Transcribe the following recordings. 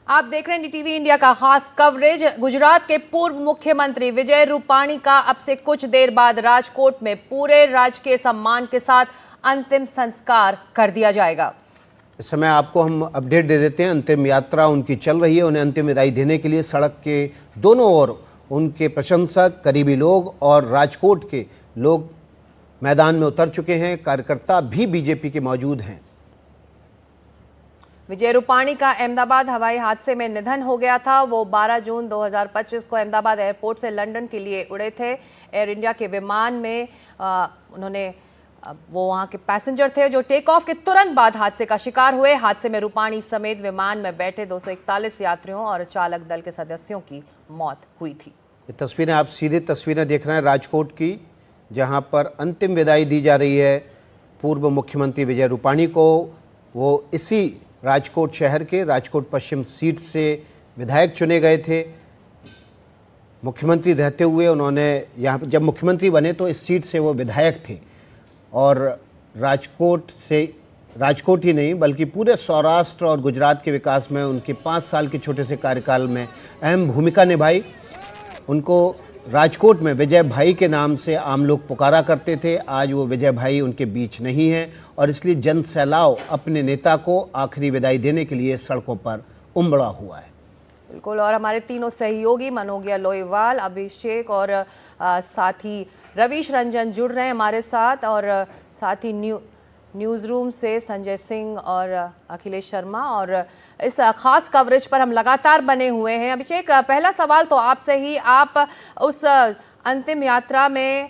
आप देख रहे हैं डीटीवी इंडिया का खास कवरेज। गुजरात के पूर्व मुख्यमंत्री विजय रूपाणी का अब से कुछ देर बाद राजकोट में पूरे राजकीय सम्मान के साथ अंतिम संस्कार कर दिया जाएगा। इस समय आपको हम अपडेट दे देते हैं। अंतिम यात्रा उनकी चल रही है। उन्हें अंतिम विदाई देने के लिए सड़क के दोनों ओर उनके प्रशंसक, करीबी लोग और राजकोट के लोग मैदान में उतर चुके हैं। कार्यकर्ता भी बीजेपी के मौजूद हैं। विजय रूपाणी का अहमदाबाद हवाई हादसे में निधन हो गया था। वो 12 जून 2025 को अहमदाबाद एयरपोर्ट से लंदन के लिए उड़े थे। एयर इंडिया के विमान में वो वहां के पैसेंजर थे जो टेक ऑफ के तुरंत बाद हादसे का शिकार हुए। हादसे में रूपाणी समेत विमान में बैठे 241 यात्रियों और चालक दल के सदस्यों की मौत हुई थी। ये तस्वीरें आप सीधे तस्वीरें देख रहे हैं राजकोट की, जहां पर अंतिम विदाई दी जा रही है पूर्व मुख्यमंत्री विजय रूपाणी को। वो इसी राजकोट शहर के राजकोट पश्चिम सीट से विधायक चुने गए थे। मुख्यमंत्री रहते हुए उन्होंने यहाँ जब मुख्यमंत्री बने तो इस सीट से वो विधायक थे और राजकोट ही नहीं बल्कि पूरे सौराष्ट्र और गुजरात के विकास में उनके 5 साल के छोटे से कार्यकाल में अहम भूमिका निभाई। उनको राजकोट में विजय भाई के नाम से आम लोग पुकारा करते थे। आज वो विजय भाई उनके बीच नहीं हैं और इसलिए जन सैलाब अपने नेता को आखिरी विदाई देने के लिए सड़कों पर उमड़ा हुआ है। बिल्कुल, और हमारे तीनों सहयोगी मनोगिया लोईवाल, अभिषेक और साथ ही रवीश रंजन जुड़ रहे हैं हमारे साथ, और साथ ही न्यूज़ रूम से संजय सिंह और अखिलेश शर्मा। और इस खास कवरेज पर हम लगातार बने हुए हैं। अभिषेक, पहला सवाल तो आपसे ही, आप उस अंतिम यात्रा में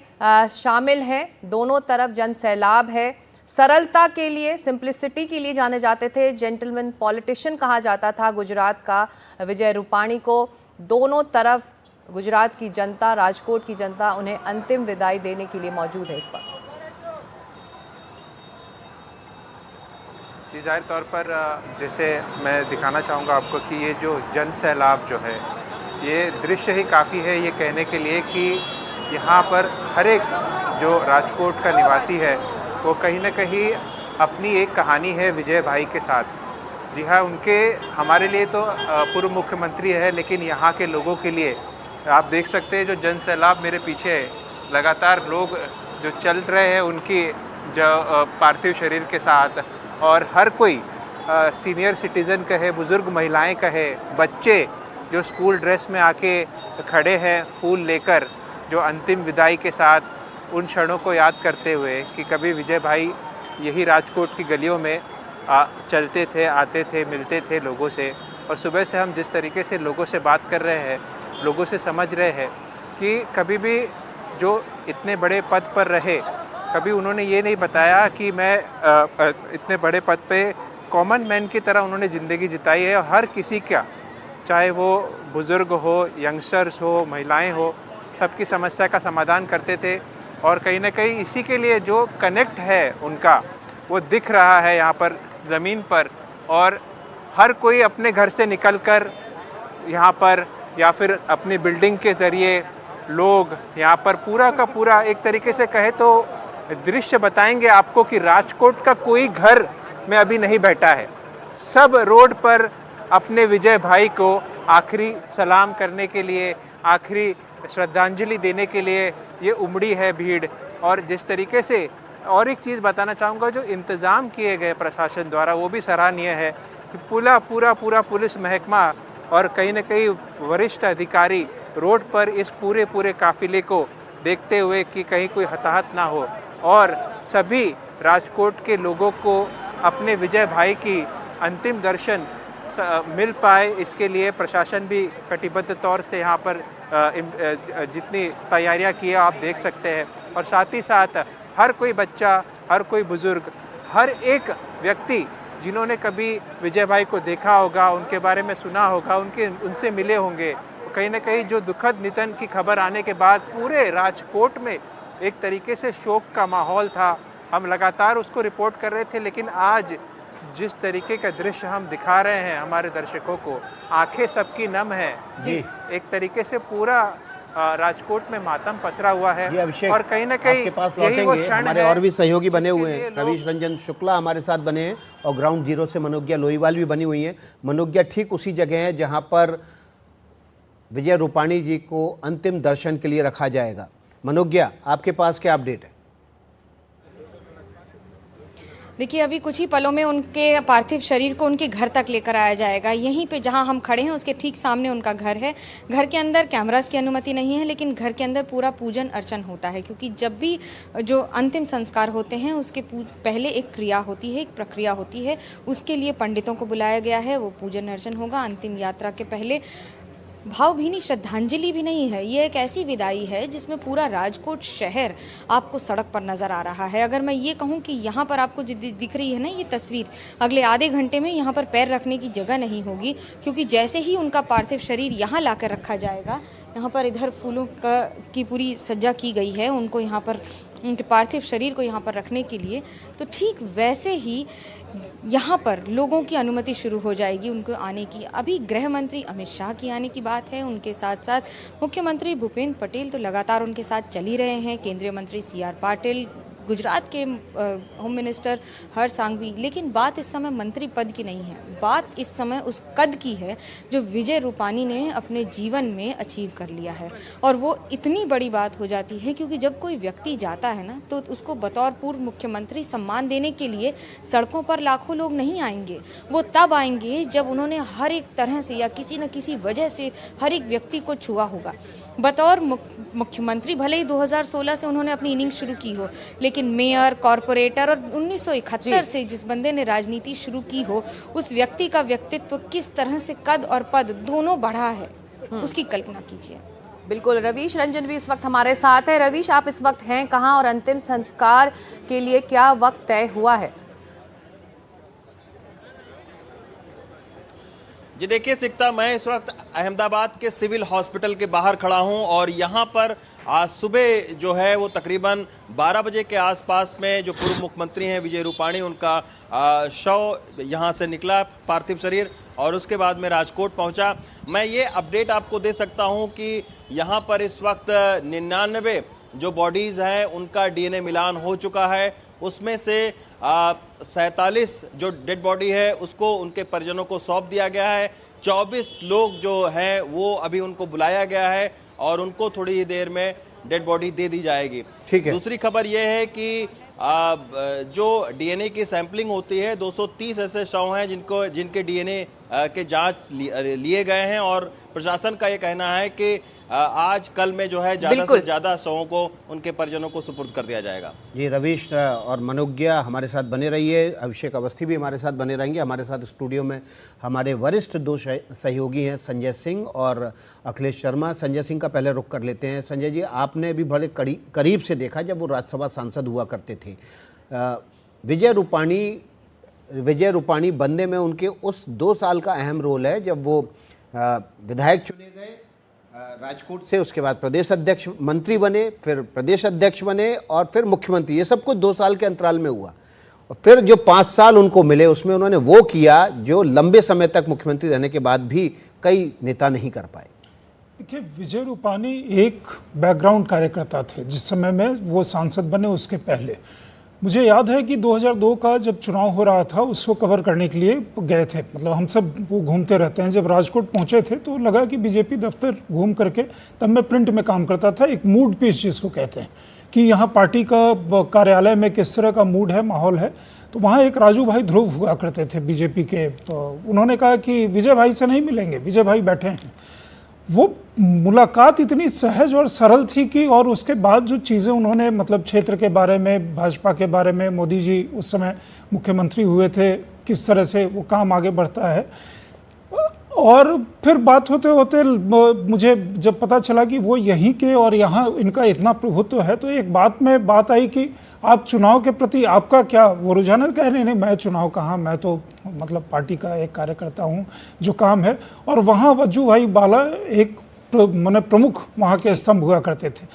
शामिल हैं। दोनों तरफ जन सैलाब है। सरलता के लिए, सिंप्लिसिटी के लिए जाने जाते थे, जेंटलमैन पॉलिटिशियन कहा जाता था गुजरात का विजय रूपाणी को। दोनों तरफ गुजरात की जनता, राजकोट की जनता उन्हें अंतिम विदाई देने के लिए मौजूद है इस वक्त। जी, ज़ाहिर तौर पर जैसे मैं दिखाना चाहूँगा आपको कि ये जो जन सैलाब जो है, ये दृश्य ही काफ़ी है ये कहने के लिए कि यहाँ पर हर एक जो राजकोट का निवासी है वो कहीं ना कहीं अपनी एक कहानी है विजय भाई के साथ। जी हाँ, उनके हमारे लिए तो पूर्व मुख्यमंत्री है, लेकिन यहाँ के लोगों के लिए आप देख सकते हैं जो जन सैलाब मेरे पीछे है, लगातार लोग जो चल रहे हैं उनकी जो पार्थिव शरीर के साथ, और हर कोई सीनियर सिटीज़न कहे, बुज़ुर्ग महिलाएं कहे, बच्चे जो स्कूल ड्रेस में आके खड़े हैं फूल लेकर, जो अंतिम विदाई के साथ उन क्षणों को याद करते हुए कि कभी विजय भाई यही राजकोट की गलियों में चलते थे, आते थे, मिलते थे लोगों से। और सुबह से हम जिस तरीके से लोगों से बात कर रहे हैं, लोगों से समझ रहे हैं कि कभी भी जो इतने बड़े पद पर रहे, कभी उन्होंने ये नहीं बताया कि मैं इतने बड़े पद पे कॉमन मैन की तरह उन्होंने ज़िंदगी जिताई है। और हर किसी का, चाहे वो बुज़ुर्ग हो, यंगस्टर्स हो, महिलाएं हो, सबकी समस्या का समाधान करते थे। और कहीं ना कहीं इसी के लिए जो कनेक्ट है उनका, वो दिख रहा है यहाँ पर ज़मीन पर। और हर कोई अपने घर से निकलकर यहाँ पर या फिर अपनी बिल्डिंग के ज़रिए लोग यहाँ पर पूरा का पूरा एक तरीके से कहे तो दृश्य बताएंगे आपको कि राजकोट का कोई घर में अभी नहीं बैठा है। सब रोड पर अपने विजय भाई को आखिरी सलाम करने के लिए, आखिरी श्रद्धांजलि देने के लिए ये उमड़ी है भीड़। और जिस तरीके से, और एक चीज़ बताना चाहूँगा, जो इंतज़ाम किए गए प्रशासन द्वारा वो भी सराहनीय है कि पूरा पुलिस महकमा और कहीं न कहीं वरिष्ठ अधिकारी रोड पर इस पूरे काफिले को देखते हुए कि कहीं कोई हताहत ना हो और सभी राजकोट के लोगों को अपने विजय भाई की अंतिम दर्शन मिल पाए, इसके लिए प्रशासन भी कटिबद्ध तौर से यहाँ पर जितनी तैयारियाँ की है आप देख सकते हैं। और साथ ही साथ हर कोई बच्चा, हर कोई बुज़ुर्ग, हर एक व्यक्ति जिन्होंने कभी विजय भाई को देखा होगा, उनके बारे में सुना होगा, उनसे मिले होंगे, कहीं ना कहीं जो दुखद निधन की खबर आने के बाद पूरे राजकोट में एक तरीके से शोक का माहौल था। हम लगातार उसको रिपोर्ट कर रहे थे, लेकिन आज जिस तरीके का दृश्य हम दिखा रहे हैं हमारे दर्शकों को, आंखें सबकी नम है। जी, एक तरीके से पूरा राजकोट में मातम पसरा हुआ है। जी अभिषेक, और कहीं ना कहीं आपके पास यही वो लौटेंगे। क्षण हमारे है और भी सहयोगी बने जिसके हुए लिए हैं। लोग- रवीश रंजन शुक्ला हमारे साथ बने हैं और ग्राउंड जीरो से मनोज्ञा लोईवाल भी बनी हुई हैं। मनोज्ञा ठीक उसी जगह है जहां पर विजय रूपाणी जी को अंतिम दर्शन के लिए रखा जाएगा। मनोज्ञा, आपके पास क्या अपडेट है? देखिए, अभी कुछ ही पलों में उनके पार्थिव शरीर को उनके घर तक लेकर आया जाएगा। यहीं पे जहां हम खड़े हैं उसके ठीक सामने उनका घर है। घर के अंदर कैमरास की अनुमति नहीं है, लेकिन घर के अंदर पूरा पूजन अर्चन होता है, क्योंकि जब भी जो अंतिम संस्कार होते हैं उसके पहले एक क्रिया होती है, एक प्रक्रिया होती है। उसके लिए पंडितों को बुलाया गया है, वो पूजन अर्चन होगा। अंतिम यात्रा के पहले भावभीनी श्रद्धांजलि भी नहीं है, ये एक ऐसी विदाई है जिसमें पूरा राजकोट शहर आपको सड़क पर नज़र आ रहा है। अगर मैं ये कहूँ कि यहाँ पर आपको दिख रही है ना ये तस्वीर, अगले आधे घंटे में यहाँ पर पैर रखने की जगह नहीं होगी, क्योंकि जैसे ही उनका पार्थिव शरीर यहाँ लाकर रखा जाएगा, यहाँ पर इधर फूलों की पूरी सज्जा की गई है उनको यहाँ पर, उनके पार्थिव शरीर को यहाँ पर रखने के लिए, तो ठीक वैसे ही यहाँ पर लोगों की अनुमति शुरू हो जाएगी उनको आने की। अभी गृह मंत्री अमित शाह की आने की बात है, उनके साथ साथ मुख्यमंत्री भूपेंद्र पटेल तो लगातार उनके साथ चल ही रहे हैं, केंद्रीय मंत्री CR पाटिल, गुजरात के होम मिनिस्टर हर्ष सांघवी। लेकिन बात इस समय मंत्री पद की नहीं है, बात इस समय उस कद की है जो विजय रूपाणी ने अपने जीवन में अचीव कर लिया है। और वो इतनी बड़ी बात हो जाती है क्योंकि जब कोई व्यक्ति जाता है ना, तो उसको बतौर पूर्व मुख्यमंत्री सम्मान देने के लिए सड़कों पर लाखों लोग नहीं आएंगे। वो तब आएंगे जब उन्होंने हर एक तरह से या किसी न किसी वजह से हर एक व्यक्ति को छुआ होगा। बतौर मुख्यमंत्री भले ही 2016 से उन्होंने अपनी इनिंग शुरू की हो, लेकिन मेयर, कॉरपोरेटर और 1971 से जिस बंदे ने राजनीति शुरू की हो, उस व्यक्ति का व्यक्तित्व किस तरह से कद और पद दोनों बढ़ा है, उसकी कल्पना कीजिए। बिल्कुल, रवीश रंजन भी इस वक्त हमारे साथ है। रवीश, आप इस वक्त हैं कहाँ और अंतिम संस्कार के लिए क्या वक्त तय हुआ है? जी देखिए सिकता, मैं इस वक्त अहमदाबाद के सिविल हॉस्पिटल के बाहर खड़ा हूं और यहां पर आज सुबह जो है वो तकरीबन 12 बजे के आसपास में जो पूर्व मुख्यमंत्री हैं विजय रूपाणी, उनका शव यहां से निकला, पार्थिव शरीर, और उसके बाद में राजकोट पहुंचा। मैं ये अपडेट आपको दे सकता हूं कि यहां पर इस वक्त 99 जो बॉडीज़ हैं उनका DNA मिलान हो चुका है। उसमें से 47 जो डेड बॉडी है उसको उनके परिजनों को सौंप दिया गया है। 24 लोग जो हैं वो अभी उनको बुलाया गया है और उनको थोड़ी ही देर में डेड बॉडी दे दी जाएगी। ठीक है। दूसरी खबर ये है कि जो DNA की सैंपलिंग होती है, 230 ऐसे शव हैं जिनके DNA के जांच लिए गए हैं और प्रशासन का ये कहना है कि आज कल में जो है ज़्यादा से ज़्यादा शवों को उनके परिजनों को सुपुर्द कर दिया जाएगा। जी रवीश और मनोज्ञा हमारे साथ बने रहिए, अभिषेक अवस्थी भी हमारे साथ बने रहेंगे। हमारे साथ स्टूडियो में हमारे वरिष्ठ दो सहयोगी हैं, संजय सिंह और अखिलेश शर्मा। संजय सिंह का पहले रुख कर लेते हैं। संजय जी, आपने भी बड़े करीब से देखा जब वो राज्यसभा सांसद हुआ करते थे। विजय रूपाणी बनने में उनके उस 2 साल का अहम रोल है जब वो विधायक चुने गए राजकोट से, उसके बाद प्रदेश अध्यक्ष, मंत्री बने, फिर प्रदेश अध्यक्ष बने और फिर मुख्यमंत्री। ये सब कुछ 2 साल के अंतराल में हुआ और फिर जो 5 साल उनको मिले उसमें उन्होंने वो किया जो लंबे समय तक मुख्यमंत्री रहने के बाद भी कई नेता नहीं कर पाए। देखिए, विजय रूपाणी एक बैकग्राउंड कार्यकर्ता थे जिस समय में वो सांसद बने। उसके पहले मुझे याद है कि 2002 का जब चुनाव हो रहा था उसको कवर करने के लिए गए थे, मतलब हम सब वो घूमते रहते हैं। जब राजकोट पहुंचे थे तो लगा कि बीजेपी दफ्तर घूम करके, तब मैं प्रिंट में काम करता था, एक मूड पीस जिसको कहते हैं कि यहाँ पार्टी का कार्यालय में किस तरह का मूड है, माहौल है। तो वहाँ एक राजू भाई ध्रुव हुआ करते थे बीजेपी के, तो उन्होंने कहा कि विजय भाई से नहीं मिलेंगे, विजय भाई बैठे हैं। वो मुलाकात इतनी सहज और सरल थी कि, और उसके बाद जो चीज़ें उन्होंने मतलब क्षेत्र के बारे में, भाजपा के बारे में, मोदी जी उस समय मुख्यमंत्री हुए थे, किस तरह से वो काम आगे बढ़ता है। और फिर बात होते होते मुझे जब पता चला कि वो यहीं के और यहाँ इनका इतना प्रभुत्व है, तो एक बात आई कि आप चुनाव के प्रति आपका क्या वो रुझान है। कह नहीं, मैं चुनाव कहाँ, मैं तो मतलब पार्टी का एक कार्यकर्ता हूँ, जो काम है। और वहाँ वज्जू भाई बाला एक माने प्रमुख वहाँ के स्तंभ हुआ करते थे।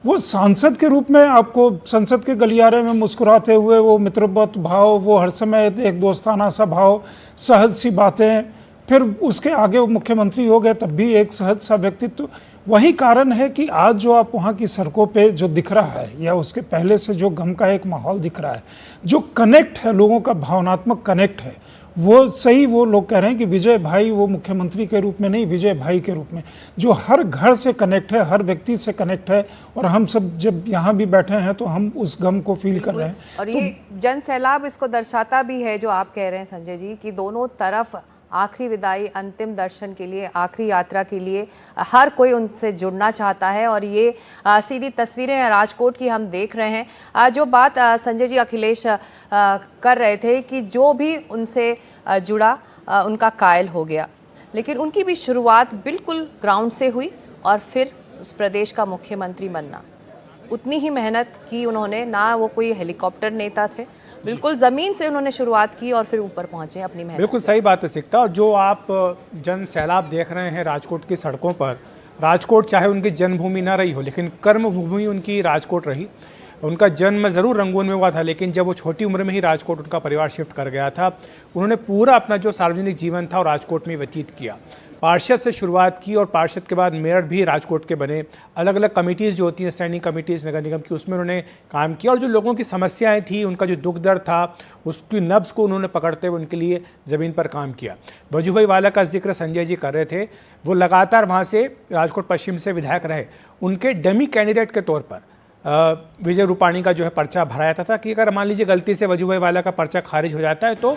वो सांसद के रूप में आपको संसद के गलियारे में मुस्कुराते हुए वो मित्रवत भाव, वो हर समय एक दोस्ताना सा भाव, सहज सी बातें, फिर उसके आगे वो मुख्यमंत्री हो गए तब भी एक सहज सा व्यक्तित्व, वही कारण है कि आज जो आप वहाँ की सड़कों पे जो दिख रहा है या उसके पहले से जो गम का एक माहौल दिख रहा है, जो कनेक्ट है, लोगों का भावनात्मक कनेक्ट है, वो सही वो लोग कह रहे हैं कि विजय भाई वो मुख्यमंत्री के रूप में नहीं, विजय भाई के रूप में जो हर घर से कनेक्ट है, हर व्यक्ति से कनेक्ट है। और हम सब जब यहाँ भी बैठे हैं तो हम उस गम को फील कर रहे हैं। और ये जन सैलाब इसको दर्शाता भी है जो आप कह रहे हैं संजय जी, कि दोनों तरफ आखिरी विदाई, अंतिम दर्शन के लिए, आखिरी यात्रा के लिए हर कोई उनसे जुड़ना चाहता है। और ये सीधी तस्वीरें राजकोट की हम देख रहे हैं। जो बात संजय जी अखिलेश कर रहे थे कि जो भी उनसे जुड़ा उनका कायल हो गया, लेकिन उनकी भी शुरुआत बिल्कुल ग्राउंड से हुई और फिर उस प्रदेश का मुख्यमंत्री बनना, उतनी ही मेहनत की उन्होंने। ना वो कोई हेलीकॉप्टर नेता थे, बिल्कुल ज़मीन से उन्होंने शुरुआत की और फिर ऊपर पहुंचे अपनी मेहनत। बिल्कुल सही बात है सिकता। और जो आप जन सैलाब देख रहे हैं राजकोट की सड़कों पर, राजकोट चाहे उनकी जन्मभूमि ना रही हो, लेकिन कर्मभूमि उनकी राजकोट रही। उनका जन्म ज़रूर रंगून में हुआ था, लेकिन जब वो छोटी उम्र में ही राजकोट उनका परिवार शिफ्ट कर गया था, उन्होंने पूरा अपना जो सार्वजनिक जीवन था वो राजकोट में व्यतीत किया। पार्षद से शुरुआत की और पार्षद के बाद मेयर भी राजकोट के बने। अलग अलग कमिटीज़ जो होती हैं, स्टैंडिंग कमिटीज़ नगर निगम की, उसमें उन्होंने काम किया। और जो लोगों की समस्याएं थी, उनका जो दुख दर्द था, उसकी नब्ज़ को उन्होंने पकड़ते हुए उनके लिए ज़मीन पर काम किया। वजूभाई वाला का जिक्र संजय जी कर रहे थे, वो लगातार वहाँ से राजकोट पश्चिम से विधायक रहे। उनके डमी कैंडिडेट के तौर पर विजय रूपाणी का जो है पर्चा भराया था कि अगर मान लीजिए गलती से वजूभाई वाला का पर्चा खारिज हो जाता है तो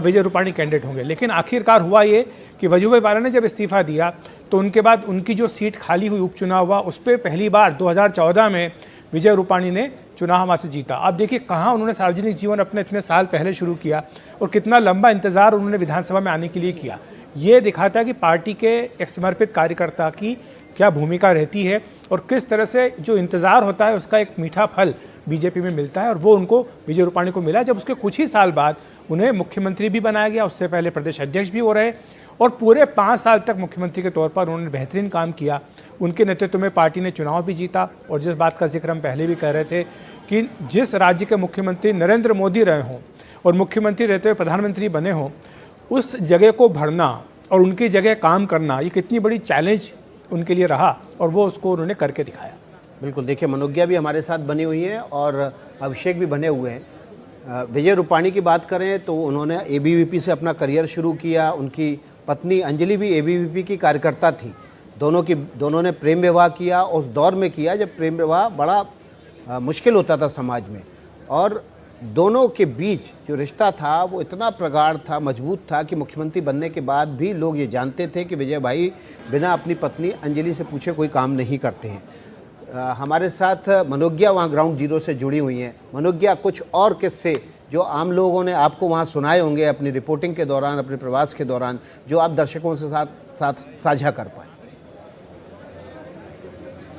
विजय रूपाणी कैंडिडेट होंगे। लेकिन आखिरकार हुआ ये कि वजूभाई वाला ने जब इस्तीफा दिया तो उनके बाद उनकी जो सीट खाली हुई, उपचुनाव हुआ, उस पर पहली बार 2014 में विजय रूपाणी ने चुनाव वहाँ से जीता। आप देखिए कहाँ उन्होंने सार्वजनिक जीवन अपने इतने साल पहले शुरू किया और कितना लंबा इंतजार उन्होंने विधानसभा में आने के लिए किया। ये दिखाता है कि पार्टी के एक समर्पित कार्यकर्ता की क्या भूमिका रहती है और किस तरह से जो इंतज़ार होता है उसका एक मीठा फल बीजेपी में मिलता है। और वो उनको विजय रूपाणी को मिला जब उसके कुछ ही साल बाद उन्हें मुख्यमंत्री भी बनाया गया। उससे पहले प्रदेश अध्यक्ष भी हो रहे और पूरे 5 साल तक मुख्यमंत्री के तौर पर उन्होंने बेहतरीन काम किया। उनके नेतृत्व में पार्टी ने चुनाव भी जीता। और जिस बात का जिक्र हम पहले भी कह रहे थे कि जिस राज्य के मुख्यमंत्री नरेंद्र मोदी रहे हों और मुख्यमंत्री रहते हुए प्रधानमंत्री बने हों, उस जगह को भरना और उनकी जगह काम करना, ये कितनी बड़ी चैलेंज उनके लिए रहा और वो उसको उन्होंने करके दिखाया। बिल्कुल, देखिए मनोज्ञा भी हमारे साथ बनी हुई है और अभिषेक भी बने हुए हैं। विजय रूपाणी की बात करें तो उन्होंने एबीवीपी से अपना करियर शुरू किया। उनकी पत्नी अंजलि भी एबीवीपी की कार्यकर्ता थी। दोनों ने प्रेम विवाह किया, उस दौर में किया जब प्रेम विवाह बड़ा मुश्किल होता था समाज में। और दोनों के बीच जो रिश्ता था वो इतना प्रगाढ़ था, मजबूत था कि मुख्यमंत्री बनने के बाद भी लोग ये जानते थे कि विजय भाई बिना अपनी पत्नी अंजलि से पूछे कोई काम नहीं करते हैं। हमारे साथ मनोज्ञा वहाँ ग्राउंड जीरो से जुड़ी हुई हैं। मनोज्ञा, कुछ और किस्से जो आम लोगों ने आपको वहाँ सुनाए होंगे अपनी रिपोर्टिंग के दौरान, अपने प्रवास के दौरान, जो आप दर्शकों से साथ साझा कर पाए।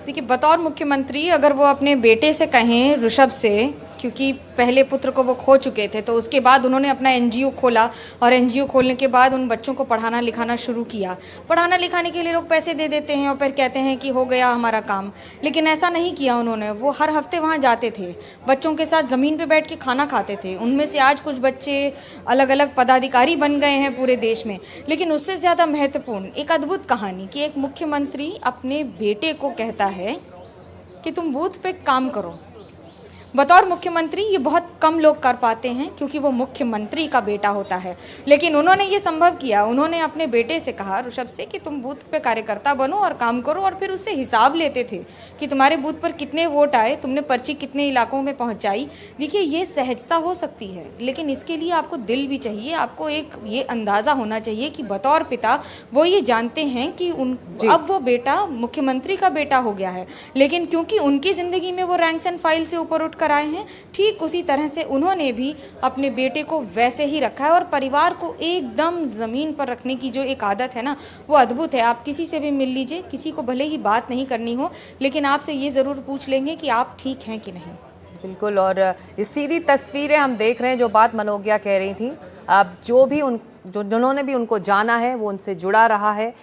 देखिए, बतौर मुख्यमंत्री अगर वो अपने बेटे से कहें, ऋषभ से, क्योंकि पहले पुत्र को वो खो चुके थे, तो उसके बाद उन्होंने अपना एनजीओ खोला और एनजीओ खोलने के बाद उन बच्चों को पढ़ाना लिखाना शुरू किया। पढ़ाना लिखाने के लिए लोग पैसे दे देते हैं और फिर कहते हैं कि हो गया हमारा काम, लेकिन ऐसा नहीं किया उन्होंने। वो हर हफ्ते वहाँ जाते थे, बच्चों के साथ ज़मीन पे बैठ के खाना खाते थे। उनमें से आज कुछ बच्चे अलग अलग पदाधिकारी बन गए हैं पूरे देश में। लेकिन उससे ज़्यादा महत्वपूर्ण एक अद्भुत कहानी कि एक मुख्यमंत्री अपने बेटे को कहता है कि तुम बूथ पे काम करो। बतौर मुख्यमंत्री ये बहुत कम लोग कर पाते हैं क्योंकि वो मुख्यमंत्री का बेटा होता है, लेकिन उन्होंने ये संभव किया। उन्होंने अपने बेटे से कहा, ऋषभ से, कि तुम बूथ पे कार्यकर्ता बनो और काम करो, और फिर उससे हिसाब लेते थे कि तुम्हारे बूथ पर कितने वोट आए, तुमने पर्ची कितने इलाकों में पहुंचाई। देखिए, ये सहजता हो सकती है, लेकिन इसके लिए आपको दिल भी चाहिए। आपको एक ये अंदाज़ा होना चाहिए कि बतौर पिता वो ये जानते हैं कि अब वो बेटा मुख्यमंत्री का बेटा हो गया है, लेकिन क्योंकि उनकी ज़िंदगी में वो रैंक्स एंड फाइल से ऊपर उठ आए हैं, ठीक उसी तरह से उन्होंने भी अपने बेटे को वैसे ही रखा है। और परिवार को एकदम ज़मीन पर रखने की जो एक आदत है ना, वो अद्भुत है। आप किसी से भी मिल लीजिए, किसी को भले ही बात नहीं करनी हो, लेकिन आपसे ये ज़रूर पूछ लेंगे कि आप ठीक हैं कि नहीं। बिल्कुल, और ये सीधी तस्वीरें हम देख रहे हैं जो बात मनोज्ञा कह रही थी। अब जिन्होंने भी उनको जाना है वो उनसे जुड़ा रहा है,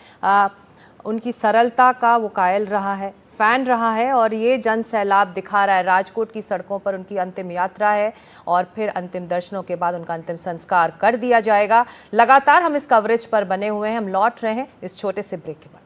उनकी सरलता का वो कायल रहा है, फैन रहा है। और ये जन सैलाब दिखा रहा है, राजकोट की सड़कों पर उनकी अंतिम यात्रा है और फिर अंतिम दर्शनों के बाद उनका अंतिम संस्कार कर दिया जाएगा। लगातार हम इस कवरेज पर बने हुए हैं। हम लौट रहे हैं इस छोटे से ब्रेक के बाद।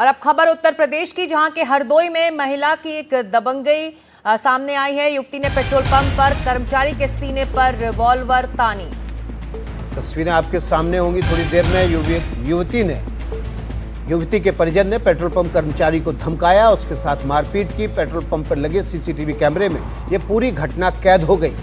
और अब खबर उत्तर प्रदेश की, जहां के हरदोई में महिला की एक दबंगई सामने आई है। युवती ने पेट्रोल पंप पर कर्मचारी के सीने पर रिवॉल्वर तानी। तस्वीरें आपके सामने होंगी थोड़ी देर में। युवती के परिजन ने पेट्रोल पंप कर्मचारी को धमकाया, उसके साथ मारपीट की। पेट्रोल पंप पर लगे सीसीटीवी कैमरे में ये पूरी घटना कैद हो गई।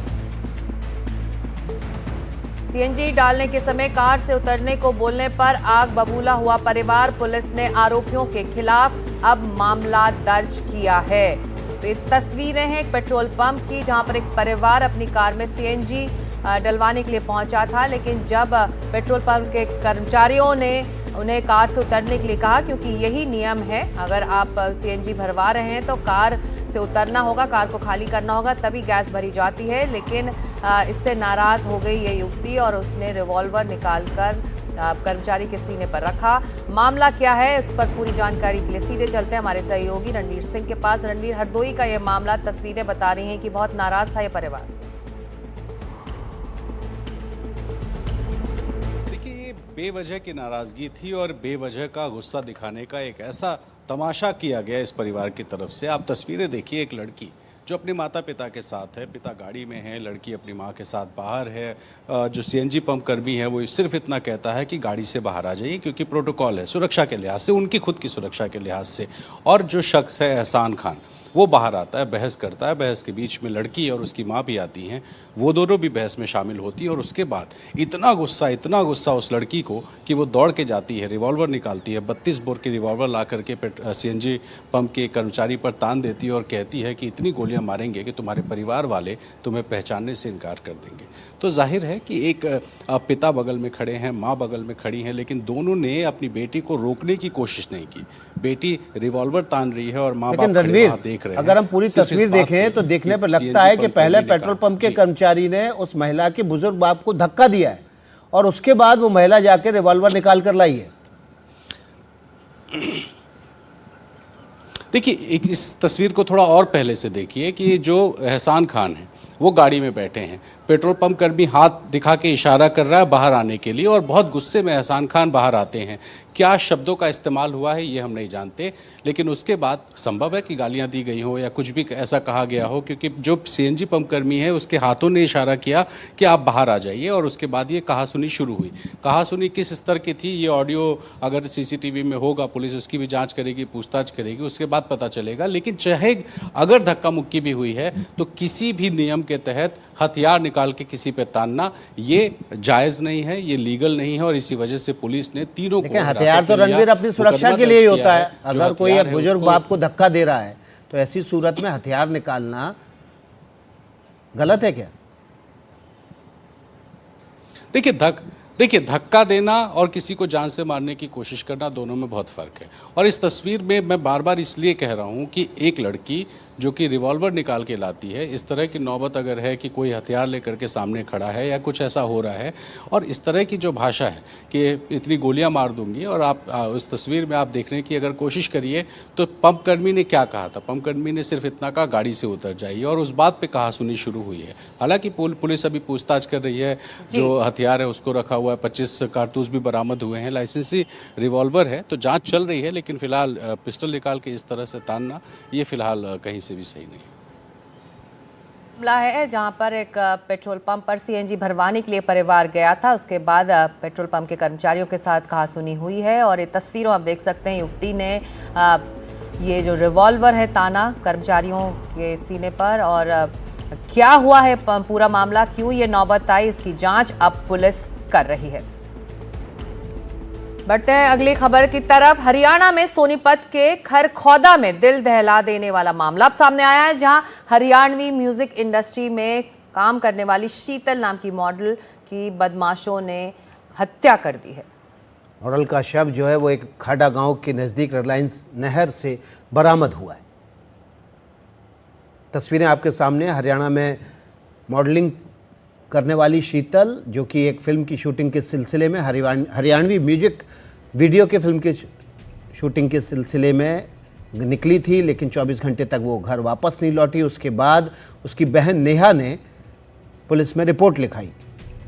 सीएनजी डालने के समय कार से उतरने को बोलने पर आग बबूला हुआ परिवार। पुलिस ने आरोपियों के खिलाफ अब मामला दर्ज किया है। तो ये तस्वीरें हैं एक पेट्रोल पंप की, जहां पर एक परिवार अपनी कार में सीएनजी डलवाने के लिए पहुंचा था, लेकिन जब पेट्रोल पंप के कर्मचारियों ने उन्हें कार से उतरने के लिए कहा, क्योंकि यही नियम है, अगर आप सीएनजी भरवा रहे हैं तो कार से उतरना होगा, कार को खाली करना होगा, तभी गैस भरी जाती है। लेकिन इससे नाराज हो गई ये युवती और उसने रिवॉल्वर निकालकर कर्मचारी के सीने पर रखा। मामला क्या है, इस पर पूरी जानकारी के लिए सीधे चलते हैं हमारे सहयोगी रणवीर सिंह के पास। रणवीर, हरदोई का ये मामला, तस्वीरें बता रही हैं कि बहुत नाराज था ये परिवार। बेवजह की नाराजगी थी और बेवजह का गुस्सा दिखाने का एक ऐसा तमाशा किया गया इस परिवार की तरफ से। आप तस्वीरें देखिए, एक लड़की जो अपने माता पिता के साथ है, पिता गाड़ी में है, लड़की अपनी माँ के साथ बाहर है। जो सीएनजी पंप कर्मी है वो सिर्फ इतना कहता है कि गाड़ी से बाहर आ जाइए, क्योंकि प्रोटोकॉल है, सुरक्षा के लिहाज से, उनकी खुद की सुरक्षा के लिहाज से। और जो शख्स है एहसान खान, वो बाहर आता है, बहस करता है। बहस के बीच में लड़की और उसकी माँ भी आती हैं, वो दोनों भी बहस में शामिल होती है। और उसके बाद इतना गुस्सा उस लड़की को कि वो दौड़ के जाती है, रिवॉल्वर निकालती है, 32 बोर की रिवॉल्वर ला करके सीएनजी पंप के कर्मचारी पर तान देती है और कहती है कि इतनी गोलियां मारेंगे कि तुम्हारे परिवार वाले तुम्हें पहचानने से इनकार कर देंगे। तो जाहिर है कि एक पिता बगल में खड़े हैं, माँ बगल में खड़ी हैं, लेकिन दोनों ने अपनी बेटी को रोकने की कोशिश नहीं की। बेटी रिवॉल्वर तान रही है और माँ बाप खड़े वहाँ देख रहे हैं। अगर हम पूरी तस्वीर देखें तो देखने पर लगता है कि पहले पेट्रोल पंप के कर्मचारी ने उस महिला के बुजुर्ग बाप को धक्का दिया है और उसके बाद वो महिला जाकर रिवॉल्वर निकाल कर लाई है। देखिए, इस तस्वीर को थोड़ा और पहले से देखिए कि जो एहसान खान है वो गाड़ी में बैठे हैं, पेट्रोल पंप कर्मी हाथ दिखा के इशारा कर रहा है बाहर आने के लिए और बहुत गुस्से में एहसान खान बाहर आते हैं। क्या शब्दों का इस्तेमाल हुआ है ये हम नहीं जानते, लेकिन उसके बाद संभव है कि गालियां दी गई हो या कुछ भी ऐसा कहा गया हो, क्योंकि जो सीएनजी पंप कर्मी है उसके हाथों ने इशारा किया कि आप बाहर आ जाइए और उसके बाद ये कहासुनी शुरू हुई। कहासुनी किस स्तर की थी, ये ऑडियो अगर सीसीटीवी में होगा, पुलिस उसकी भी जाँच करेगी, पूछताछ करेगी, उसके बाद पता चलेगा। लेकिन चाहे अगर धक्का मुक्की भी हुई है तो किसी भी नियम के तहत हथियार निकाल के किसी पे तानना ये जायज़ नहीं है, ये लीगल नहीं है। और इसी वजह से पुलिस ने तीनों को हथियार तो रणवीर अपनी सुरक्षा के लिए ही होता है। अगर कोई बुजुर्ग बाप को धक्का दे रहा है तो ऐसी सूरत में हथियार निकालना गलत है क्या? देखिए, धक्का देना और किसी को जान से मारने की कोशिश करना, दोनों में बहुत फ़र्क है। और इस तस्वीर में मैं बार बार इसलिए कह रहा हूँ कि एक लड़की जो कि रिवॉल्वर निकाल के लाती है, इस तरह की नौबत अगर है कि कोई हथियार लेकर के सामने खड़ा है या कुछ ऐसा हो रहा है, और इस तरह की जो भाषा है कि इतनी गोलियां मार दूंगी, और आप उस तस्वीर में आप देखने की अगर कोशिश करिए तो पंप कर्मी ने क्या कहा था। पंप कर्मी ने सिर्फ इतना कहा गाड़ी से उतर जाइए, और उस बात पे कहासुनी शुरू हुई है। हालांकि पुलिस अभी पूछताछ कर रही है, जो हथियार है उसको रखा हुआ है, 25 कारतूस भी बरामद हुए हैं, लाइसेंसी रिवॉल्वर है, तो जाँच चल रही है। लेकिन फिलहाल पिस्टल निकाल के इस तरह से तानना ये फिलहाल कहीं से भी सही नहीं मामला है, जहां पर एक पेट्रोल पंप पर सीएनजी भरवाने के लिए परिवार गया था। उसके बाद पेट्रोल पंप के कर्मचारियों के साथ कहासुनी हुई है और ये तस्वीरों आप देख सकते हैं। युवती ने ये जो रिवॉल्वर है ताना कर्मचारियों के सीने पर। और क्या हुआ है पूरा मामला, क्यों ये नौबत आई, इसकी जांच अब पुलिस कर रही है। बढ़ते हैं अगली खबर की तरफ। हरियाणा में सोनीपत के खरखौदा में दिल दहला देने वाला मामला अब सामने आया है, जहां हरियाणवी म्यूजिक इंडस्ट्री में काम करने वाली शीतल नाम की मॉडल की बदमाशों ने हत्या कर दी है। मॉडल का शव जो है वो एक खाड़ा गांव के नज़दीक रिलायंस नहर से बरामद हुआ है। तस्वीरें आपके सामने। हरियाणा में मॉडलिंग करने वाली शीतल, जो कि एक फिल्म की शूटिंग के सिलसिले में हरियाणवी म्यूजिक वीडियो के फिल्म के शूटिंग के सिलसिले में निकली थी, लेकिन 24 घंटे तक वो घर वापस नहीं लौटी। उसके बाद उसकी बहन नेहा ने पुलिस में रिपोर्ट लिखाई,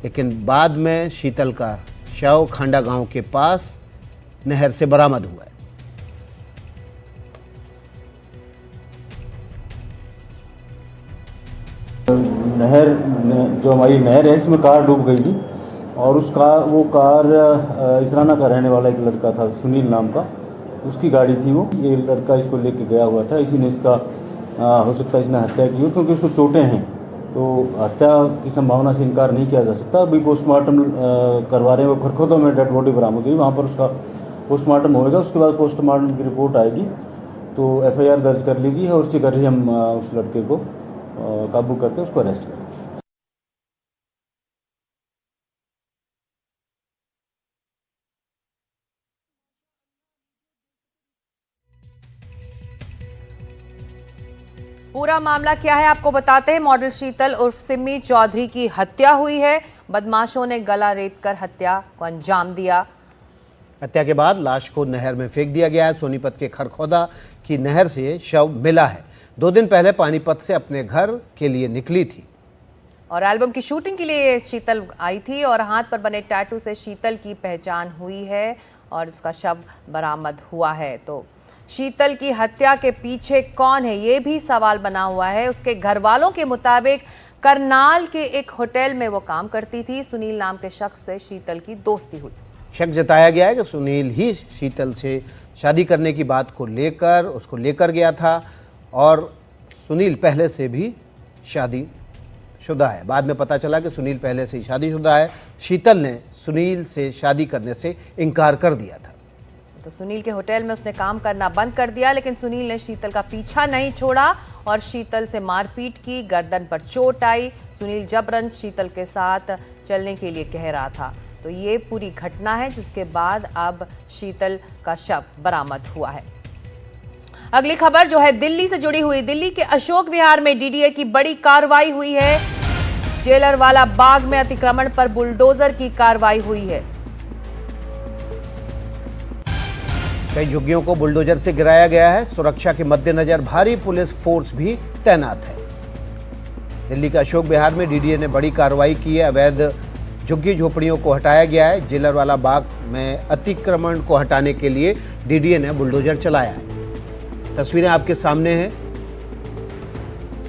लेकिन बाद में शीतल का शव खांडा गांव के पास नहर से बरामद हुआ है। नहर जो हमारी नहर है इसमें कार डूब गई थी और वो कार इसराना का रहने वाला एक लड़का था, सुनील नाम का, उसकी गाड़ी थी वो। ये लड़का इसको लेके गया हुआ था, इसी ने इसका हो सकता है इसने हत्या की हो, क्योंकि उसको चोटें हैं, तो हत्या की संभावना से इनकार नहीं किया जा सकता। अभी पोस्टमार्टम करवा रहे हैं, वो खरखोदा में डेड बॉडी बरामद हुई, वहाँ पर उसका पोस्टमार्टम होएगा। उसके बाद पोस्टमार्टम की रिपोर्ट आएगी तो FIR दर्ज कर लेगी और उसी कर हम उस लड़के को काबू करके उसको अरेस्ट करेंगे। पूरा मामला क्या है आपको बताते हैं। मॉडल शीतल उर्फ सिमी चौधरी की हत्या हुई है। बदमाशों ने गला रेतकर हत्या को अंजाम दिया। हत्या के बाद लाश को नहर में फेंक दिया गया है। सोनीपत के खरखोदा की नहर से शव मिला है। 2 दिन पहले पानीपत से अपने घर के लिए निकली थी और एल्बम की शूटिंग के लिए शीतल आई थी और हाथ पर बने टैटू से शीतल की पहचान हुई है और उसका शव बरामद हुआ है। तो शीतल की हत्या के पीछे कौन है, ये भी सवाल बना हुआ है। उसके घर वालों के मुताबिक करनाल के एक होटल में वो काम करती थी। सुनील नाम के शख्स से शीतल की दोस्ती हुई। शक जताया गया है कि सुनील ही शीतल से शादी करने की बात को लेकर उसको लेकर गया था और सुनील पहले से भी शादीशुदा है। बाद में पता चला कि सुनील पहले से ही शादीशुदा है। शीतल ने सुनील से शादी करने से इनकार कर दिया था। तो सुनील के होटल में उसने काम करना बंद कर दिया, लेकिन सुनील ने शीतल का पीछा नहीं छोड़ा और शीतल से मारपीट की। गर्दन पर चोट आई। सुनील जबरन शीतल के साथ चलने के लिए कह रहा था। तो ये पूरी घटना है, जिसके बाद अब शीतल का शव बरामद हुआ है। अगली खबर जो है दिल्ली से जुड़ी हुई। दिल्ली के अशोक विहार में DDA की बड़ी कार्रवाई हुई है। जेलरवाला बाग में अतिक्रमण पर बुलडोजर की कार्रवाई हुई है। कई झुग्गियों को बुलडोजर से गिराया गया है। सुरक्षा के मद्देनजर भारी पुलिस फोर्स भी तैनात है। दिल्ली के अशोक विहार में DDA ने बड़ी कार्रवाई की है। अवैध झुग्गी झोपड़ियों को हटाया गया है। जेलरवाला बाग में अतिक्रमण को हटाने के लिए DDA ने बुलडोजर चलाया है। तस्वीरें आपके सामने हैं।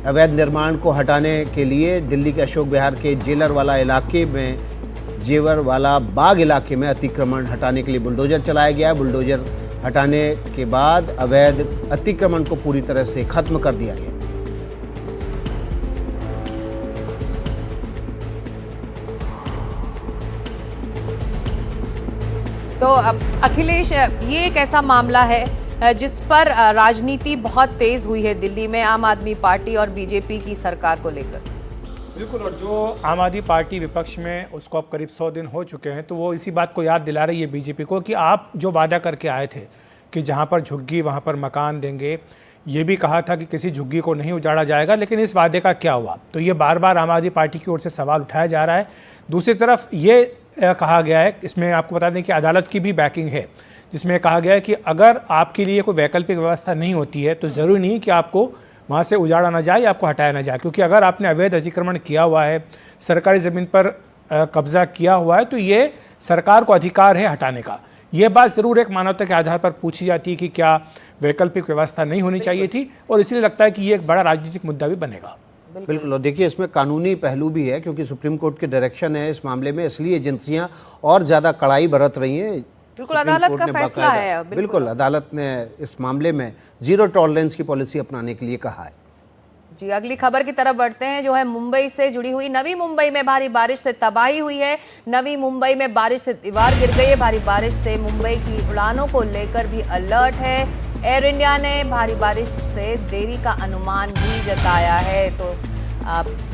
अवैध निर्माण को हटाने के लिए दिल्ली के अशोक विहार के जेलरवाला इलाके में जेवरवाला बाग इलाके में अतिक्रमण हटाने के लिए बुलडोजर चलाया गया। बुलडोजर हटाने के बाद अवैध अतिक्रमण को पूरी तरह से खत्म कर दिया गया। तो अब अखिलेश, ये एक ऐसा मामला है जिस पर राजनीति बहुत तेज हुई है दिल्ली में आम आदमी पार्टी और बीजेपी की सरकार को लेकर। बिल्कुल, और जो आम आदमी पार्टी विपक्ष में उसको अब करीब 100 दिन हो चुके हैं, तो वो इसी बात को याद दिला रही है बीजेपी को कि आप जो वादा करके आए थे कि जहाँ पर झुग्गी वहाँ पर मकान देंगे, ये भी कहा था कि किसी झुग्गी को नहीं उजाड़ा जाएगा, लेकिन इस वादे का क्या हुआ? तो ये बार बार आम आदमी पार्टी की ओर से सवाल उठाया जा रहा है। दूसरी तरफ ये कहा गया है, इसमें आपको बता दें कि अदालत की भी बैकिंग है, जिसमें कहा गया है कि अगर आपके लिए कोई वैकल्पिक व्यवस्था नहीं होती है तो ज़रूरी नहीं कि आपको वहाँ से उजाड़ा ना जाए या आपको हटाया ना जाए, क्योंकि अगर आपने अवैध अतिक्रमण किया हुआ है, सरकारी ज़मीन पर कब्जा किया हुआ है, तो ये सरकार को अधिकार है हटाने का। ये बात ज़रूर एक मानवता के आधार पर पूछी जाती है कि क्या वैकल्पिक व्यवस्था नहीं होनी चाहिए थी, और इसलिए लगता है कि ये एक बड़ा राजनीतिक मुद्दा भी बनेगा। बिल्कुल, और देखिए इसमें कानूनी पहलू भी है, क्योंकि सुप्रीम कोर्ट के डायरेक्शन है इस मामले में, इसलिए एजेंसियां और ज़्यादा कड़ाई बरत रही हैं। बिल्कुल, अदालत का फैसला है। बिल्कुल, अदालत ने इस मामले में जीरो टॉलरेंस की पॉलिसी अपनाने के लिए कहा है। जी, अगली खबर की तरफ बढ़ते हैं, जो है मुंबई से जुड़ी हुई। नवी मुंबई में भारी बारिश से तबाही हुई है। नवी मुंबई में बारिश से दीवार गिर गई है। भारी बारिश से मुंबई की उड़ानों को लेकर भी अलर्ट है। एयर इंडिया ने भारी बारिश से देरी का अनुमान भी जताया है। तो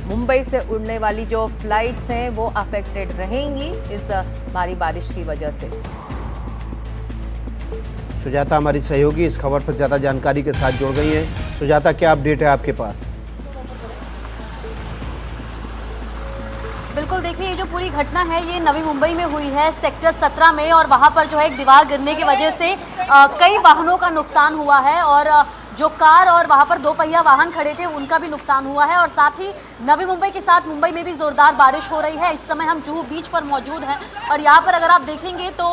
मुंबई से उड़ने वाली जो फ्लाइट्स हैं वो अफेक्टेड रहेंगी इस भारी बारिश की वजह से। सुजाता हमारी सहयोगी इस खबर पर ज़्यादा जानकारी के साथ जुड़ गई हैं। सुजाता, क्या अपडेट है आपके पास? बिल्कुल, देखिए ये जो पूरी घटना है ये नवी मुंबई में हुई है, सेक्टर 17 में, और वहाँ पर जो है एक दीवार गिरने की वजह से कई वाहनों का नुकसान हुआ है, और जो कार और वहाँ पर 2 पहिया वाहन खड़े थे उनका भी नुकसान हुआ है। और साथ ही नवी मुंबई के साथ मुंबई में भी जोरदार बारिश हो रही है। इस समय हम जुहू बीच पर मौजूद हैं और यहाँ पर अगर आप देखेंगे तो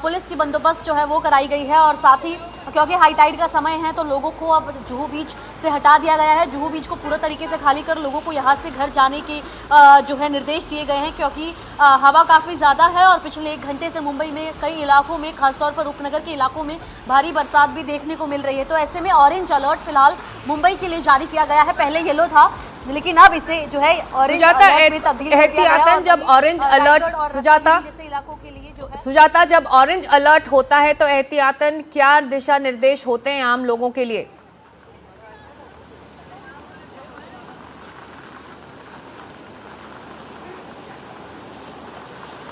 पुलिस की बंदोबस्त जो है वो कराई गई है, और साथ ही क्योंकि हाई टाइड का समय है तो लोगों को अब जुहू बीच से हटा दिया गया है। जुहू बीच को पूरा तरीके से खाली कर लोगों को यहाँ से घर जाने के जो है निर्देश दिए गए हैं, क्योंकि हवा काफ़ी ज़्यादा है और पिछले 1 घंटे से मुंबई में कई इलाकों में, खासतौर पर उपनगर के इलाकों में भारी बरसात भी देखने को मिल रही है। तो ऐसे में ऑरेंज अलर्ट फिलहाल मुंबई के लिए जारी किया गया है। पहले येलो था, लेकिन अब इसे जो है ऑरेंज अलर्ट में तब्दील कर दिया गया है। जब ऑरेंज अलर्ट सुजाता जैसे इलाकों के लिए जो है सुजाता जब ऑरेंज अलर्ट होता है तो एहतियातन क्या दिशा निर्देश होते हैं आम लोगों के लिए?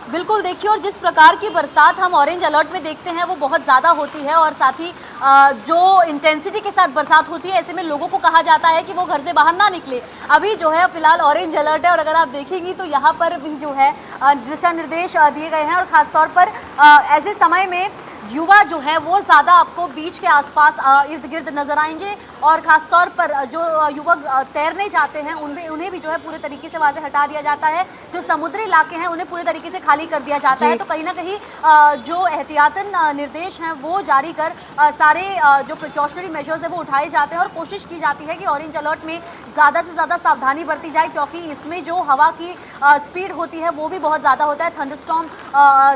बिल्कुल, देखिए, और जिस प्रकार की बरसात हम ऑरेंज अलर्ट में देखते हैं वो बहुत ज़्यादा होती है और साथ ही जो इंटेंसिटी के साथ बरसात होती है, ऐसे में लोगों को कहा जाता है कि वो घर से बाहर ना निकले। अभी जो है फिलहाल ऑरेंज अलर्ट है और अगर आप देखेंगी तो यहाँ पर भी जो है दिशा निर्देश दिए गए हैं और ख़ासतौर पर ऐसे समय में युवा जो है वो ज़्यादा आपको बीच के आसपास इर्द गिर्द नजर आएंगे और ख़ासतौर पर जो युवक तैरने जाते हैं उन्हें भी जो है पूरे तरीके से वहाँ से हटा दिया जाता है। जो समुद्री इलाके हैं उन्हें पूरे तरीके से खाली कर दिया जाता है। तो कहीं ना कहीं जो एहतियातन निर्देश हैं वो जारी कर सारे जो प्रिकॉशनरी मेजर्स है वो उठाए जाते हैं और कोशिश की जाती है कि ऑरेंज अलर्ट में ज़्यादा से ज़्यादा सावधानी बरती जाए, क्योंकि इसमें जो हवा की स्पीड होती है वो भी बहुत ज़्यादा होता है। थंडरस्टॉर्म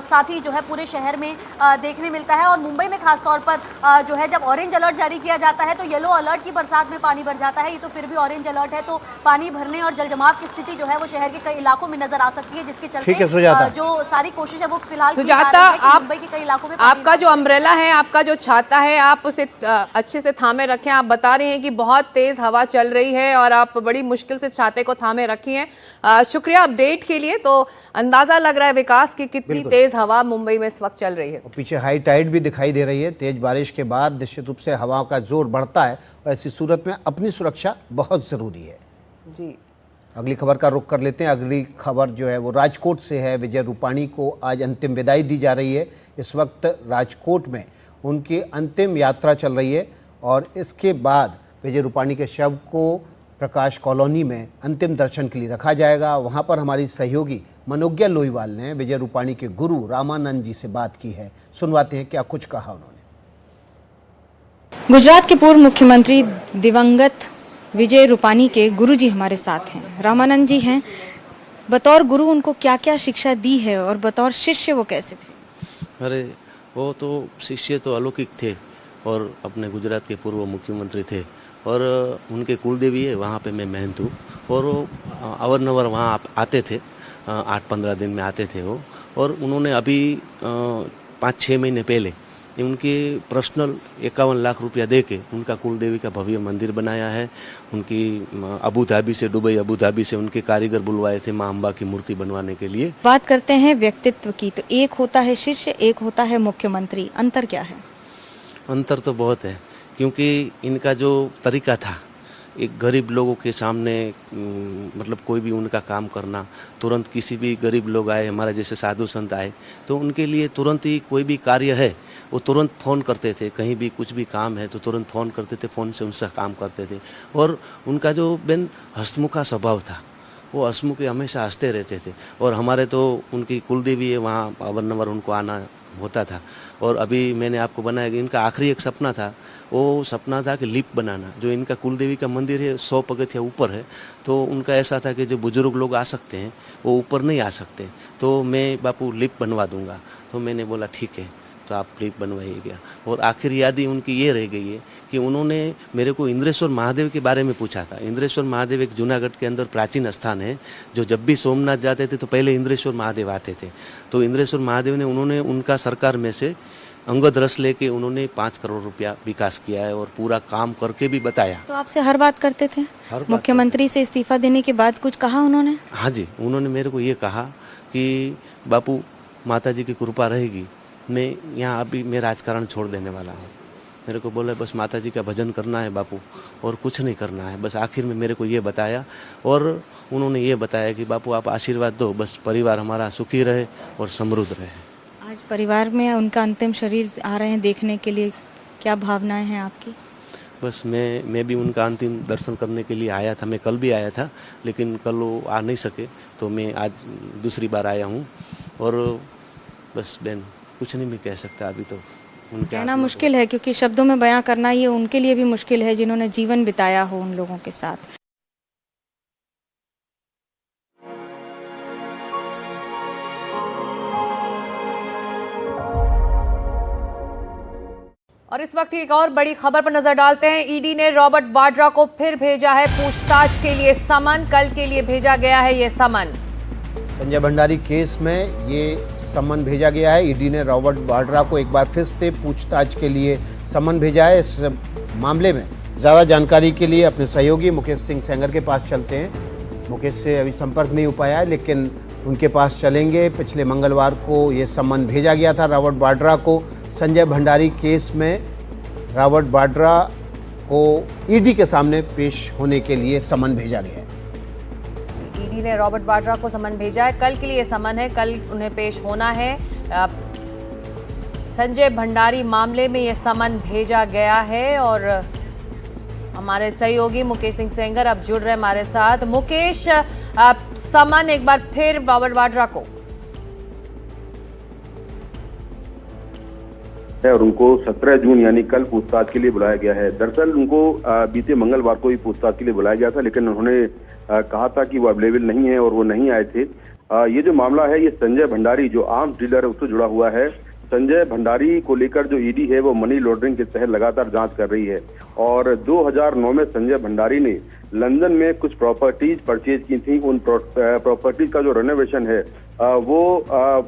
साथ ही जो है पूरे शहर में देखने मिलता है और मुंबई में खासतौर पर जो है जब ऑरेंज अलर्ट जारी किया जाता है तो येलो अलर्ट की बरसात में पानी भर जाता है। ये तो फिर भी ऑरेंज अलर्ट है तो पानी भरने और जलजमाव की स्थिति जो है वो शहर के कई इलाकों में नजर आ सकती है, जिसके चलते जो सारी कोशिश है वो फिलहाल सुजाता, आप मुंबई के कई इलाकों में आपका जो अम्ब्रेला है, आपका जो छाता है, आप उसे अच्छे से थामे रखें। आप बता रही हैं कि बहुत तेज हवा चल रही है और आप बड़ी मुश्किल से छाते को थामे रखी हैं। शुक्रिया अपडेट के लिए। तो अंदाजा लग रहा है विकास की कितनी तेज हवा मुंबई में इस वक्त चल रही है। पीछे हाई टाइड भी दिखाई दे रही है। तेज बारिश के बाद निश्चित रूप से हवाओं का जोर बढ़ता है और ऐसी सूरत में अपनी सुरक्षा बहुत ज़रूरी है जी। अगली खबर का रुख कर लेते हैं। अगली खबर जो है वो राजकोट से है। विजय रूपाणी को आज अंतिम विदाई दी जा रही है। इस वक्त राजकोट में उनकी अंतिम यात्रा चल रही है और इसके बाद विजय रूपाणी के शव को प्रकाश कॉलोनी में अंतिम दर्शन के लिए रखा जाएगा। वहाँ पर हमारी सहयोगी मनोज्ञा लोईवाल ने विजय रूपाणी के गुरु रामानंद जी से बात की है। सुनवाते हैं क्या कुछ कहा उन्होंने। गुजरात के पूर्व मुख्यमंत्री दिवंगत विजय रूपाणी के गुरुजी हमारे साथ हैं, रामानंद जी हैं। बतौर गुरु उनको क्या क्या शिक्षा दी है और बतौर शिष्य वो कैसे थे? अरे वो तो शिष्य तो अलौकिक थे और अपने गुजरात के पूर्व मुख्यमंत्री थे और उनके कुलदेवी है, वहाँ पे मैं महंत हूँ और वो अवरनवर वहाँ आते थे। 8-15 दिन में आते थे वो। और उन्होंने अभी 5-6 महीने पहले उनके पर्सनल 51 लाख रुपया दे के उनका कुलदेवी का भव्य मंदिर बनाया है। उनकी अबू धाबी से, दुबई अबू धाबी से उनके कारीगर बुलवाए थे माँ अम्बा की मूर्ति बनवाने के लिए। बात करते हैं व्यक्तित्व की, तो एक होता है शिष्य, एक होता है मुख्यमंत्री। अंतर क्या है? अंतर तो बहुत है, क्योंकि इनका जो तरीका था एक गरीब लोगों के सामने मतलब कोई भी उनका काम करना, तुरंत किसी भी गरीब लोग आए, हमारे जैसे साधु संत आए तो उनके लिए तुरंत ही कोई भी कार्य है वो तुरंत फ़ोन करते थे। कहीं भी कुछ भी काम है तो तुरंत फ़ोन करते थे, फ़ोन से उनसे काम करते थे। और उनका जो हंसमुखा स्वभाव था, वो हंसमुख हमेशा हंसते रहते थे। और हमारे तो उनकी कुलदेवी है, वहाँ अवरनवर उनको आना होता था। और अभी मैंने आपको बनाया कि इनका आखिरी एक सपना था, वो सपना था कि लिफ्ट बनाना। जो इनका कुलदेवी का मंदिर है 100 पगथिया ऊपर है, तो उनका ऐसा था कि जो बुजुर्ग लोग आ सकते हैं वो ऊपर नहीं आ सकते, तो मैं बापू लिफ्ट बनवा दूंगा। तो मैंने बोला ठीक है, तो आप लिफ्ट बनवाइए गया। और आखिर याद ही उनकी ये रह गई है कि उन्होंने मेरे को इंद्रेश्वर महादेव के बारे में पूछा था। इंद्रेश्वर महादेव एक जूनागढ़ के अंदर प्राचीन स्थान है, जो जब भी सोमनाथ जाते थे तो पहले इंद्रेश्वर महादेव आते थे। तो इंद्रेश्वर महादेव ने उन्होंने उनका सरकार में से अंगद रस लेके उन्होंने 5 करोड़ रुपया विकास किया है और पूरा काम करके भी बताया। तो आपसे हर बात करते थे? मुख्यमंत्री से इस्तीफा देने के बाद कुछ कहा उन्होंने? हाँ जी, उन्होंने मेरे को ये कहा कि बापू माता जी की कृपा रहेगी, मैं यहाँ अभी मैं राजकारण छोड़ देने वाला हूँ। मेरे को बोला बस माता जी का भजन करना है बापू, और कुछ नहीं करना है। बस आखिर में मेरे को ये बताया और उन्होंने ये बताया कि बापू आप आशीर्वाद दो, बस परिवार हमारा सुखी रहे और समृद्ध रहे। आज परिवार में उनका अंतिम शरीर आ रहे हैं देखने के लिए, क्या भावनाएं हैं आपकी? बस मैं भी उनका अंतिम दर्शन करने के लिए आया था। मैं कल भी आया था, लेकिन कल वो आ नहीं सके, तो मैं आज दूसरी बार आया हूँ। और बस बहन कुछ नहीं मैं कह सकता अभी तो। उनके कहना मुश्किल है, क्योंकि शब्दों में बयां करना ये उनके लिए भी मुश्किल है जिन्होंने जीवन बिताया हो उन लोगों के साथ। और इस वक्त एक और बड़ी खबर पर नजर डालते हैं। ईडी ने रॉबर्ट वाड्रा को फिर भेजा है पूछताछ के लिए समन। कल के लिए भेजा गया है ये समन। संजय भंडारी केस में ये समन भेजा गया है। ईडी ने रॉबर्ट वाड्रा को एक बार फिर से पूछताछ के लिए समन भेजा है। इस मामले में ज़्यादा जानकारी के लिए अपने सहयोगी मुकेश सिंह सेंगर के पास चलते हैं। मुकेश से अभी संपर्क नहीं हो पाया है, लेकिन उनके पास चलेंगे। पिछले मंगलवार को ये समन भेजा गया था रॉबर्ट वाड्रा को। संजय भंडारी केस में रॉबर्ट वाड्रा को ईडी के सामने पेश होने के लिए समन भेजा गया है। ईडी ने रॉबर्ट वाड्रा को समन भेजा है। कल के लिए समन है, कल उन्हें पेश होना है। संजय भंडारी मामले में ये समन भेजा गया है और हमारे सहयोगी मुकेश सिंह सेंगर अब जुड़ रहे हमारे साथ। मुकेश, समन एक बार फिर रॉबर्ट वाड्रा को और उनको 17 जून यानी कल पूछताछ के लिए बुलाया गया है। दरअसल उनको बीते मंगलवार को ही पूछताछ के लिए बुलाया गया था, लेकिन उन्होंने कहा था कि वो अवेलेबल नहीं है और वो नहीं आए थे। ये जो मामला है ये संजय भंडारी जो आर्म्स डीलर है उससे जुड़ा हुआ है। संजय भंडारी को लेकर जो ईडी है वो मनी लॉन्ड्रिंग के तहत लगातार जांच कर रही है और 2009 में संजय भंडारी ने लंदन में कुछ प्रॉपर्टीज परचेज की थी। उन प्रॉपर्टीज का जो रेनोवेशन है वो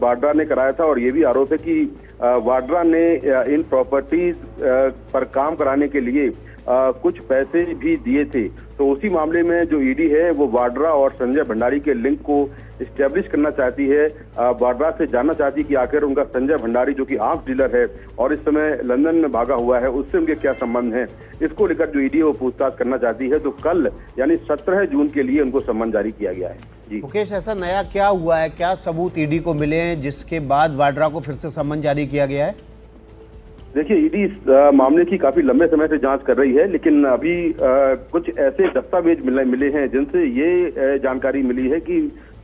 वाड्रा ने कराया था और ये भी आरोप है कि वाड्रा ने इन प्रॉपर्टीज पर काम कराने के लिए कुछ पैसे भी दिए थे। तो उसी मामले में जो ईडी है वो वाड्रा और संजय भंडारी के लिंक को इस्टेब्लिश करना चाहती है। वाड्रा से जानना चाहती है कि आखिर उनका संजय भंडारी जो कि आर्म्स डीलर है और इस समय लंदन में भागा हुआ है उससे उनके क्या संबंध हैं। इसको लेकर जो ईडी है वो पूछताछ करना चाहती है। तो कल यानी 17 जून के लिए उनको सम्मन जारी किया गया है। जी मुकेश, ऐसा नया क्या हुआ है, क्या सबूत ईडी को मिले हैं जिसके बाद वाड्रा को फिर से सम्मन जारी किया गया है? देखिए, ईडी इस मामले की काफी लंबे समय से जांच कर रही है, लेकिन अभी कुछ ऐसे दस्तावेज मिले हैं जिनसे ये जानकारी मिली है कि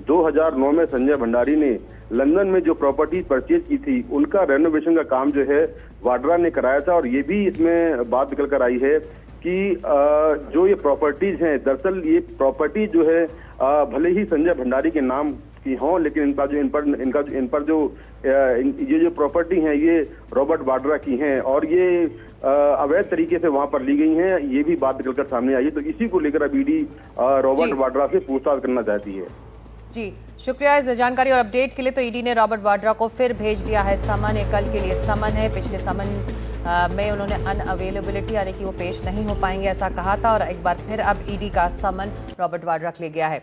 2009 में संजय भंडारी ने लंदन में जो प्रॉपर्टी परचेज की थी उनका रेनोवेशन का काम जो है वाड्रा ने कराया था। और ये भी इसमें बात निकल कर आई है कि जो ये प्रॉपर्टीज हैं, दरअसल ये प्रॉपर्टी जो है भले ही संजय भंडारी के नाम की हों, लेकिन इन पर जो ये जो प्रॉपर्टी हैं ये रॉबर्ट वाड्रा की हैं और ये अवैध तरीके से वहां पर ली गई हैं। ये भी बात निकलकर सामने आई है। तो इसी को लेकर अब ईडी रॉबर्ट वाड्रा से पूछताछ करना चाहती है। जी, शुक्रिया इस जानकारी और अपडेट के लिए। तो ईडी ने रॉबर्ट वाड्रा को फिर भेज दिया है समन। कल के लिए समन है। पिछले समन में उन्होंने अनअवेलेबिलिटी यानी कि वो पेश नहीं हो पाएंगे ऐसा कहा था और एक बार फिर अब ईडी का समन रॉबर्ट वाड्रा के लिए गया है।